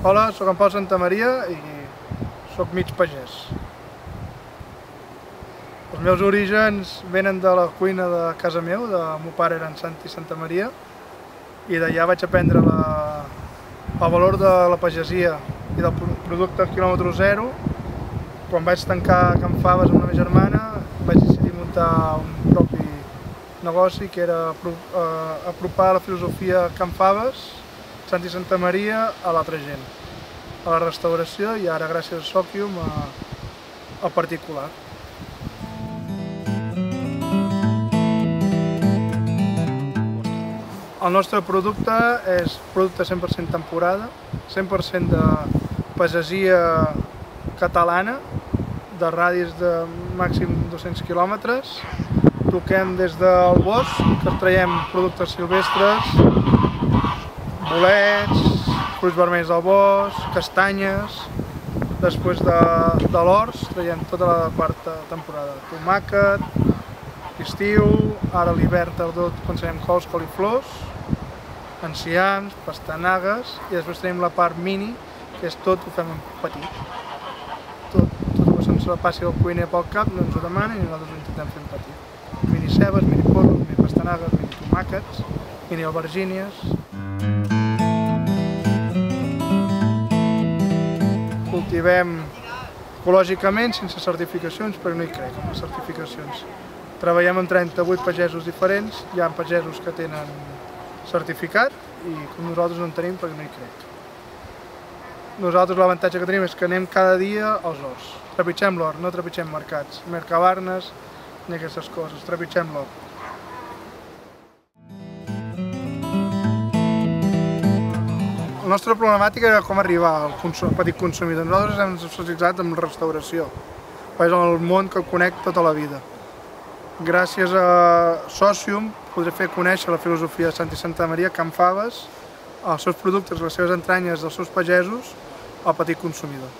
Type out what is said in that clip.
Hola, soc en Pau Santamaria i soc mig pagès. Els meus orígens venen de la cuina de casa meu, del meu pare era en Santi Santamaria, i d'allà vaig aprendre el valor de la pagesia i del producte quilòmetre zero. Quan vaig tancar Can Faves amb la meva germana, vaig decidir muntar un propi negoci que era apropar la filosofia Can Faves, Santi Santamaria, a l'altra gent, a la restauració i ara gràcies a Sòquium al particular. El nostre producte és producte 100% temporada, 100% de pagesia catalana, de radis de màxim 200 quilòmetres. Toquem des del bosc, que traiem productes silvestres, bolets, fruits vermells del bosc, castanyes. Després de l'hort traiem tota la part de temporada, tomàquet, estiu, ara a l'hivern tardor conservem cols, coliflors, enciams, pastanagues, i després tenim la part mini, que és tot ho fem en petit. Tot el que se'ns passi al cuiner pel cap no ens ho demana i nosaltres ho intentem fer en petit. Mini cebes, mini porros, mini pastanagues, mini tomàquets, mini albergínies. Cultivem ecològicament, sense certificacions, perquè no hi crec en les certificacions. Treballem amb 38 pagesos diferents, hi ha pagesos que tenen certificat i nosaltres no en tenim perquè no hi crec. Nosaltres l'avantatge que tenim és que anem cada dia als horts. Trepitgem l'hort, no trepitgem mercats, mercabarnes ni aquestes coses, trepitgem l'hort. La nostra problemàtica era com arribar al petit consumidor. Nosaltres hem especialitzat en restauració, és el món que conec tota la vida. Gràcies a Sòquium podré fer conèixer la filosofia de Santi Santamaria, Can Faves, els seus productes, les seves entranyes dels seus pagesos al petit consumidor.